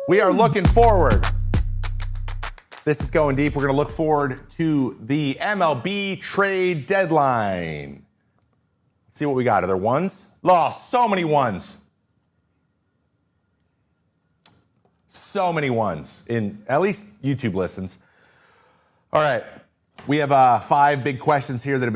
We are looking forward. This is Going Deep. We're going to look forward to the MLB trade deadline. Let's see what we got. Are there ones? Lost. So many ones. So many ones in at least YouTube listens. All right. We have 5 big questions here that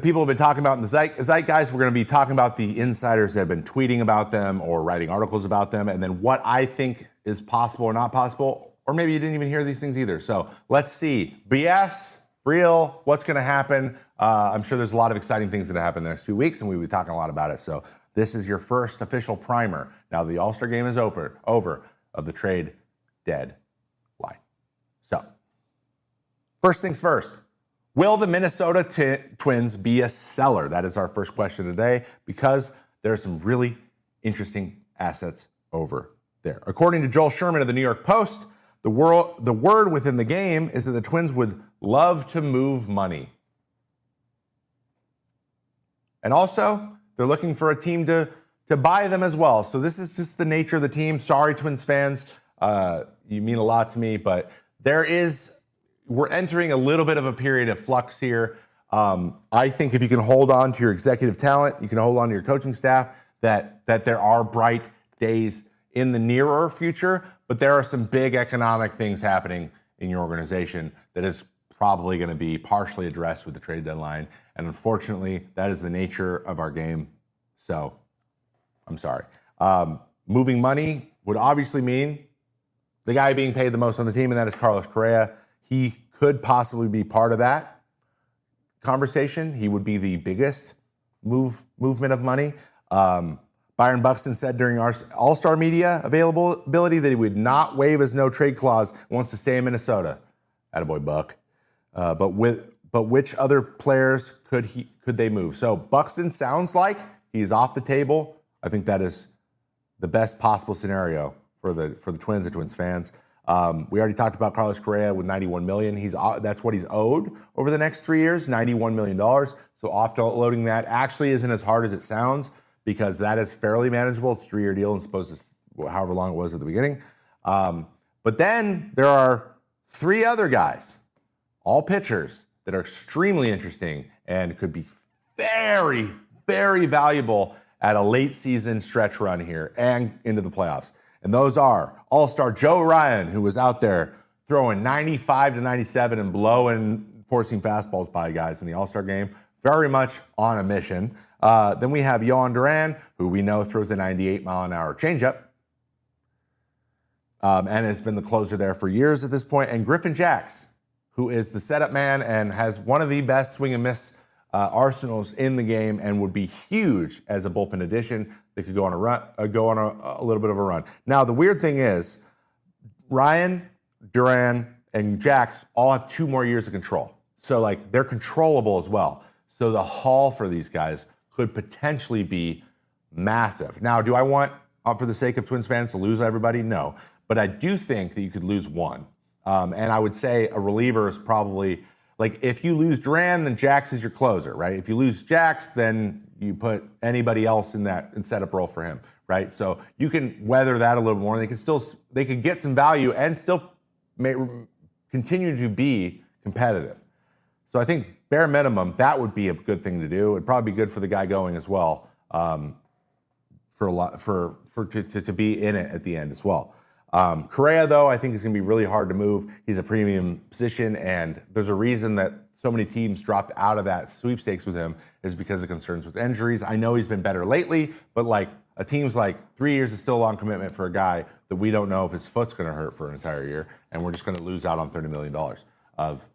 people have been talking about in the zeitgeist. We're going to be talking about the insiders that have been tweeting about them or writing articles about them, and then what I think is possible or not possible. Or maybe you didn't even hear these things either. So let's see. BS, real, what's going to happen? I'm sure there's a lot of exciting things that happen in the next 2 weeks, and we'll be talking a lot about it. So this is your first official primer. Now the All-Star game is over of the trade deadline. So first things first. Will the Minnesota Twins be a seller? That is our first question today, because there are some really interesting assets over there. According to Joel Sherman of the New York Post, the word within the game is that the Twins would love to move money. And also, they're looking for a team to buy them as well. So this is just the nature of the team. Sorry, Twins fans. You mean a lot to me, but we're entering a little bit of a period of flux here. I think if you can hold on to your executive talent, you can hold on to your coaching staff, that there are bright days in the nearer future, but there are some big economic things happening in your organization that is probably going to be partially addressed with the trade deadline. And unfortunately, that is the nature of our game. So I'm sorry. Moving money would obviously mean the guy being paid the most on the team, and that is Carlos Correa. He could possibly be part of that conversation. He would be the biggest movement of money. Byron Buxton said during our All-Star media availability that he would not waive his no-trade clause and wants to stay in Minnesota. Attaboy, Buck. But which other players could they move? So Buxton sounds like he's off the table. I think that is the best possible scenario for the Twins and Twins fans. We already talked about Carlos Correa with $91 million. That's what he's owed over the next 3 years, $91 million. So offloading that actually isn't as hard as it sounds, because that is fairly manageable. It's a 3-year deal as opposed to however long it was at the beginning. But then there are 3 other guys, all pitchers, that are extremely interesting and could be very, very valuable at a late season stretch run here and into the playoffs. And those are All-Star Joe Ryan, who was out there throwing 95 to 97 and blowing four-seam fastballs by guys in the All-Star game, very much on a mission. Then we have Yohan Duran, who we know throws a 98-mile-an-hour changeup, and has been the closer there for years at this point. And Griffin Jax, who is the setup man and has one of the best swing and miss arsenals in the game, and would be huge as a bullpen addition. They could go on a little bit of a run. Now, the weird thing is, Ryan, Duran, and Jax all have 2 more years of control. So, they're controllable as well. So the haul for these guys could potentially be massive. Now, do I want, for the sake of Twins fans, to lose everybody? No. But I do think that you could lose one. And I would say a reliever is probably, if you lose Duran, then Jax is your closer, right? If you lose Jax, then you put anybody else in that setup role for him, right? So you can weather that a little more. They could get some value and still continue to be competitive. So I think bare minimum, that would be a good thing to do. It'd probably be good for the guy going as well, to be in it at the end as well. Correa, though, I think is going to be really hard to move. He's a premium position, and there's a reason that so many teams dropped out of that sweepstakes with him is because of concerns with injuries. I know he's been better lately, but a team's 3 years is still a long commitment for a guy that we don't know if his foot's going to hurt for an entire year, and we're just going to lose out on $30 million of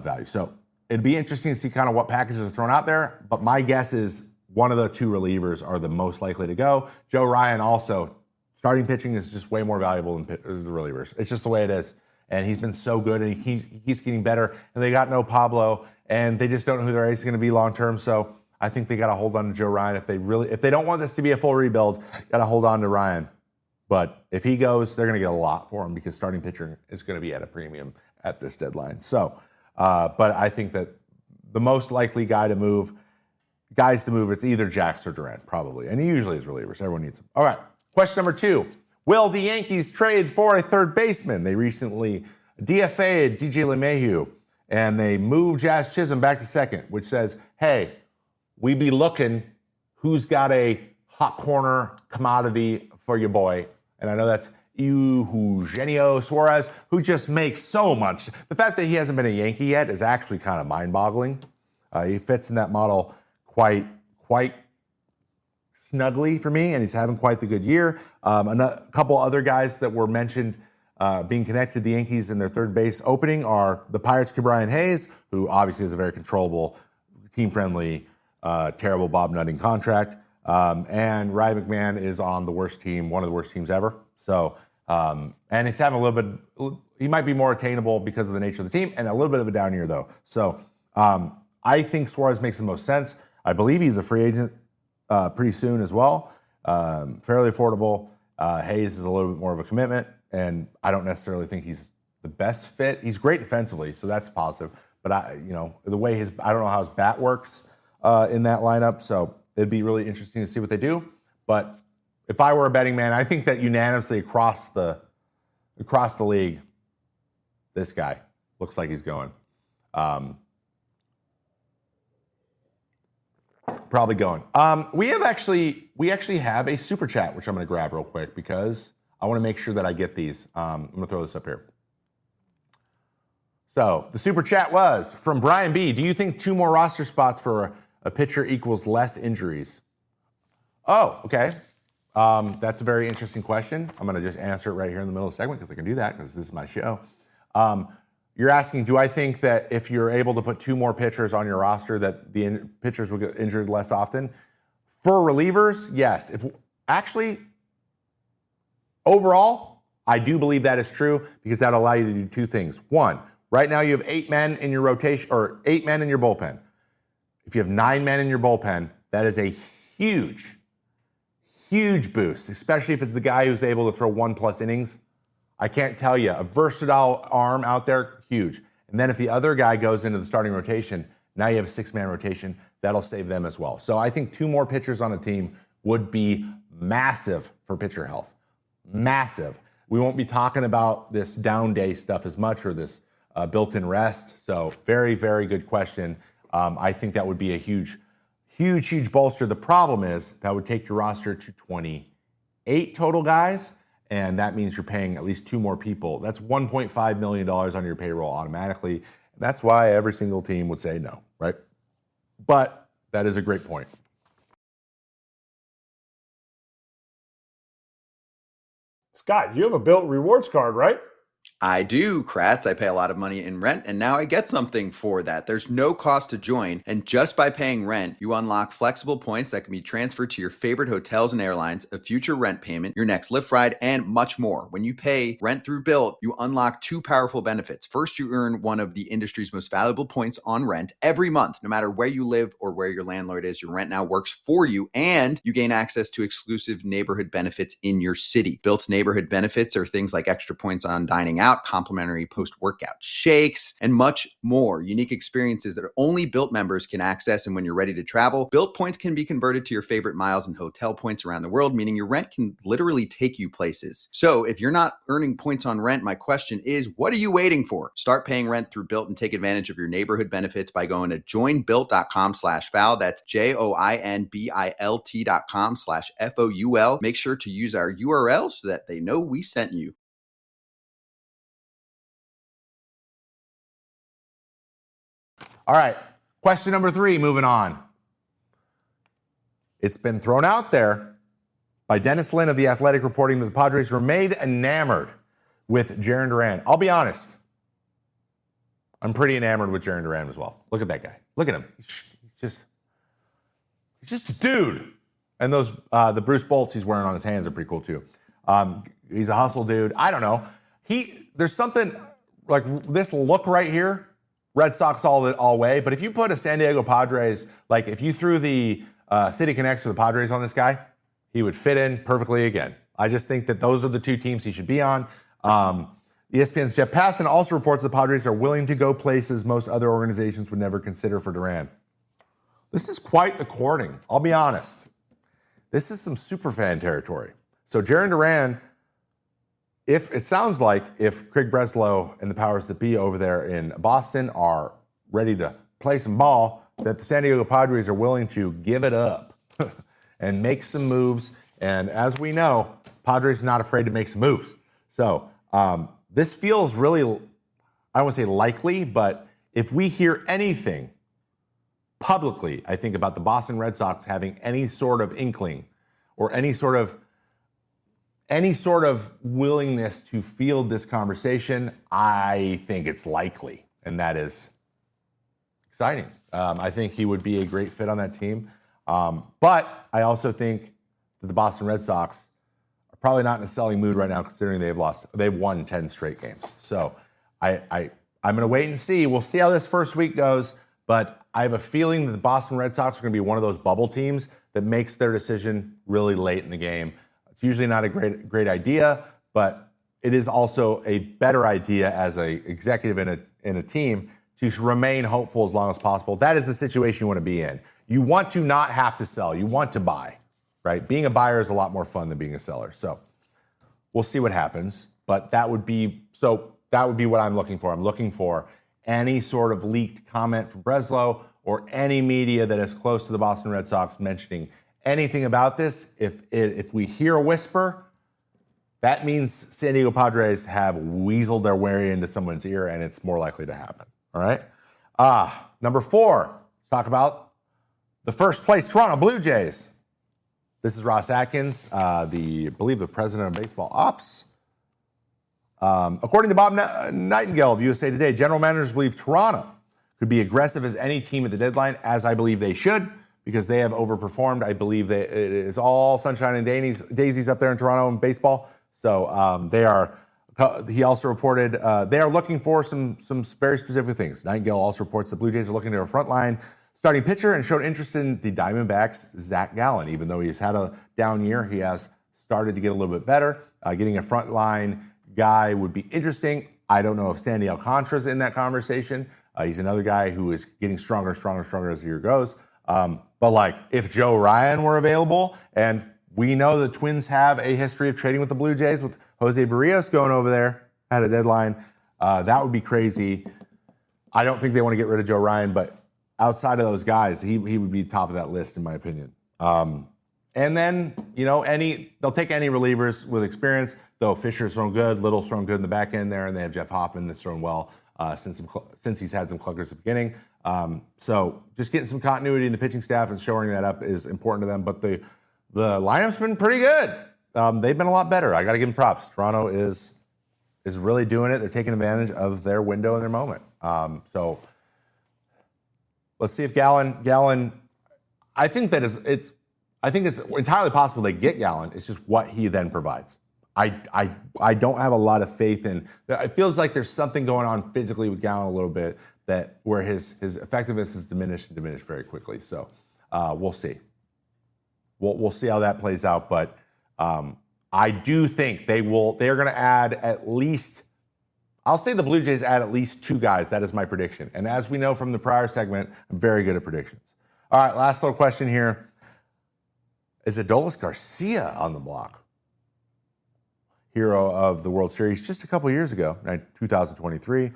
value. So it'd be interesting to see kind of what packages are thrown out there, but my guess is one of the 2 relievers are the most likely to go. Joe Ryan also, starting pitching is just way more valuable than the relievers. It's just the way it is. And he's been so good, and he keeps getting better. And they got no Pablo, and they just don't know who their ace is going to be long term. So I think they got to hold on to Joe Ryan if they don't want this to be a full rebuild. Got to hold on to Ryan. But if he goes, they're going to get a lot for him because starting pitcher is going to be at a premium at this deadline. So, but I think that the most likely guys to move, it's either Jax or Durant, probably. And he usually is relievers. Everyone needs him. All right. Question number 2. Will the Yankees trade for a third baseman? They recently DFA'd DJ LeMahieu, and they moved Jazz Chisholm back to second, which says, hey, we be looking who's got a hot corner commodity for your boy. And I know that's Eugenio Suarez, who just makes so much. The fact that he hasn't been a Yankee yet is actually kind of mind-boggling. He fits in that model quite snugly for me, and he's having quite the good year. A couple other guys that were mentioned being connected to the Yankees in their third base opening are the Pirates' Brian Hayes, who obviously is a very controllable, team-friendly, terrible Bob Nutting contract. And Ryan McMahon is on the worst team, one of the worst teams ever. So, and he's having a little bit, he might be more attainable because of the nature of the team, and a little bit of a down year, though. So, I think Suarez makes the most sense. I believe he's a free agent pretty soon as well. Fairly affordable. Hayes is a little bit more of a commitment, and I don't necessarily think he's the best fit. He's great defensively, so that's positive. But the way I don't know how his bat works in that lineup, so it'd be really interesting to see what they do. But if I were a betting man, I think that unanimously across the league, this guy looks like he's going. Probably going. We actually have a super chat, which I'm going to grab real quick because I want to make sure that I get these. I'm going to throw this up here. So the super chat was from Brian B. Do you think 2 more roster spots for a pitcher equals less injuries? Oh, okay. That's a very interesting question. I'm going to just answer it right here in the middle of the segment because I can do that because this is my show. You're asking, do I think that if you're able to put 2 more pitchers on your roster that the pitchers will get injured less often? For relievers, yes. Overall, I do believe that is true because that'll allow you to do 2 things. One, right now you have 8 men in your rotation or 8 men in your bullpen. If you have 9 men in your bullpen, that is a huge boost, especially if it's the guy who's able to throw 1+ innings. I can't tell you, a versatile arm out there, huge. And then if the other guy goes into the starting rotation, now you have a 6-man rotation. That'll save them as well. So I think 2 more pitchers on a team would be massive for pitcher health. Massive. We won't be talking about this down day stuff as much or this built-in rest. So very, very good question. I think that would be a huge bolster. The problem is that would take your roster to 28 total guys. And that means you're paying at least 2 more people. That's $1.5 million on your payroll automatically. And that's why every single team would say no, right? But that is a great point. Scott, you have a Built Rewards card, right? I do, Kratz. I pay a lot of money in rent, and now I get something for that. There's no cost to join, and just by paying rent, you unlock flexible points that can be transferred to your favorite hotels and airlines, a future rent payment, your next Lyft ride, and much more. When you pay rent through Built, you unlock 2 powerful benefits. First, you earn one of the industry's most valuable points on rent every month. No matter where you live or where your landlord is, your rent now works for you, and you gain access to exclusive neighborhood benefits in your city. Built's neighborhood benefits are things like extra points on dining out, complimentary post-workout shakes, and much more. Unique experiences that only Built members can access. And when you're ready to travel, Built points can be converted to your favorite miles and hotel points around the world, meaning your rent can literally take you places. So if you're not earning points on rent, my question is, what are you waiting for? Start paying rent through Built and take advantage of your neighborhood benefits by going to joinbuilt.com/foul. That's joinbilt.com/FOUL. Make sure to use our URL so that they know we sent you. All right, question number 3, moving on. It's been thrown out there by Dennis Lin of The Athletic reporting that the Padres remained enamored with Jarren Duran. I'll be honest. I'm pretty enamored with Jarren Duran as well. Look at that guy. Look at him. He's just a dude. And those the Bruce bolts he's wearing on his hands are pretty cool too. He's a hustle dude. I don't know. There's something like this look right here. Red Sox all way. But if you put a San Diego Padres, like if you threw the City Connects or the Padres on this guy, he would fit in perfectly again. I just think that those are the 2 teams he should be on. ESPN's Jeff Passan also reports the Padres are willing to go places most other organizations would never consider for Duran. This is quite the courting. I'll be honest. This is some superfan territory. So Jarren Duran if it sounds like if Craig Breslow and the powers that be over there in Boston are ready to play some ball, that the San Diego Padres are willing to give it up and make some moves. And as we know, Padres are not afraid to make some moves. So this feels really, I don't want to say likely, but if we hear anything publicly, I think, about the Boston Red Sox having any sort of inkling or any sort of willingness to field this conversation, I think it's likely, and that is exciting. I think he would be a great fit on that team. But I also think that the Boston Red Sox are probably not in a selling mood right now, considering they've won 10 straight games. So I'm going to wait and see. We'll see how this first week goes, but I have a feeling that the Boston Red Sox are going to be one of those bubble teams that makes their decision really late in the game. It's usually not a great idea, but it is also a better idea as an executive in a team to remain hopeful as long as possible. That is the situation you want to be in. You want to not have to sell. You want to buy, right? Being a buyer is a lot more fun than being a seller. So we'll see what happens, but that would be what I'm looking for. I'm looking for any sort of leaked comment from Breslow or any media that is close to the Boston Red Sox mentioning anything about this. If we hear a whisper, that means San Diego Padres have weaseled their way into someone's ear, and it's more likely to happen. All right? Number 4, let's talk about the first place Toronto Blue Jays. This is Ross Atkins, I believe the president of baseball ops. According to Bob Nightingale of USA Today, general managers believe Toronto could be aggressive as any team at the deadline, as I believe they should, because they have overperformed. I believe that it is all sunshine and daisies up there in Toronto in baseball. So they are. He also reported they are looking for some very specific things. Nightingale also reports the Blue Jays are looking to a frontline starting pitcher and showed interest in the Diamondbacks' Zach Gallen. Even though he's had a down year, he has started to get a little bit better. Getting a frontline guy would be interesting. I don't know if Sandy Alcantara's in that conversation. He's another guy who is getting stronger as the year goes. But like if Joe Ryan were available, and we know the Twins have a history of trading with the Blue Jays with Jose Barrios going over there at a deadline, that would be crazy. I don't think they want to get rid of Joe Ryan, but outside of those guys, he would be top of that list in my opinion. And then, they'll take any relievers with experience, though Fisher's thrown good, Little's thrown good in the back end there, and they have Jeff Hoffman that's thrown well since he's had some clunkers at the beginning. So just getting some continuity in the pitching staff and shoring that up is important to them. But the lineup's been pretty good. They've been a lot better. I got to give them props. Toronto is really doing it. They're taking advantage of their window and their moment. So let's see if Gallen. I think it's entirely possible they get Gallen. It's just what he then provides. I don't have a lot of faith in. It feels like there's something going on physically with Gallen a little bit where his effectiveness is diminished very quickly. So we'll see. We'll see how that plays out. But I do think they are going to add at least. I'll say the Blue Jays add at least 2 guys. That is my prediction. And as we know from the prior segment, I'm very good at predictions. All right, last little question here. Is Adolis Garcia on the block? Hero of the World Series just a couple years ago, 2023.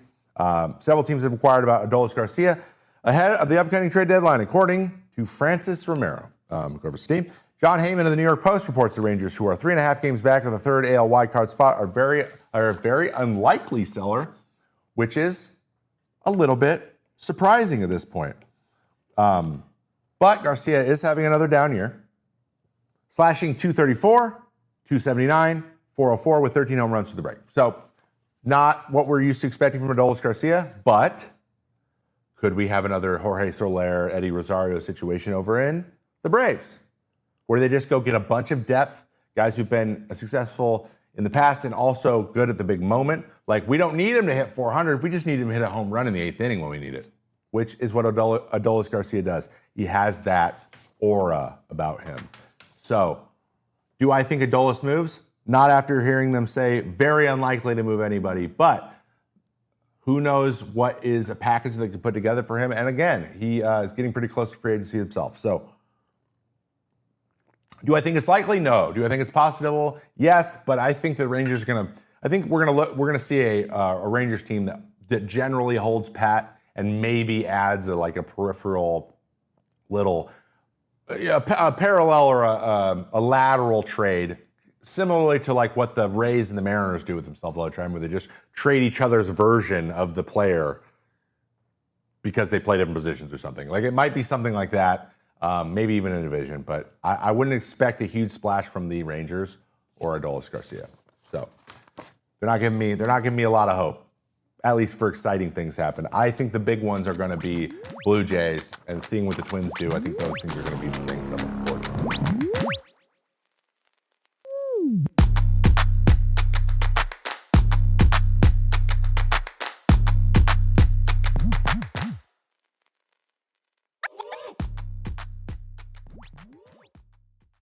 Several teams have inquired about Adolis Garcia ahead of the upcoming trade deadline, according to Francis Romero. Grover's team. John Heyman of the New York Post reports the Rangers, who are 3.5 games back of the third AL wildcard spot, are a very unlikely seller, which is a little bit surprising at this point. But Garcia is having another down year, slashing .234, .279, .404 with 13 home runs to the break. So not what we're used to expecting from Adolis Garcia, but could we have another Jorge Soler, Eddie Rosario situation over in the Braves, where they just go get a bunch of depth, guys who've been successful in the past and also good at the big moment. Like, we don't need him to hit 400. We just need him to hit a home run in the 8th inning when we need it, which is what Adolis Garcia does. He has that aura about him. So do I think Adolis moves? Not after hearing them say very unlikely to move anybody, but who knows what is a package they could put together for him. And again, he is getting pretty close to free agency himself. So do I think it's likely? No. Do I think it's possible? Yes, but I think the Rangers are going to, I think we're gonna see a Rangers team that generally holds pat and maybe adds a peripheral little a parallel or a lateral trade, similarly to like what the Rays and the Mariners do with themselves all the time, where they just trade each other's version of the player because they play different positions or something. Like it might be something like that, maybe even in a division, but I wouldn't expect a huge splash from the Rangers or Adolis Garcia. So they're not giving me a lot of hope, at least for exciting things happen. I think the big ones are going to be Blue Jays, and seeing what the Twins do, I think those things are going to be the things I'm looking forward to.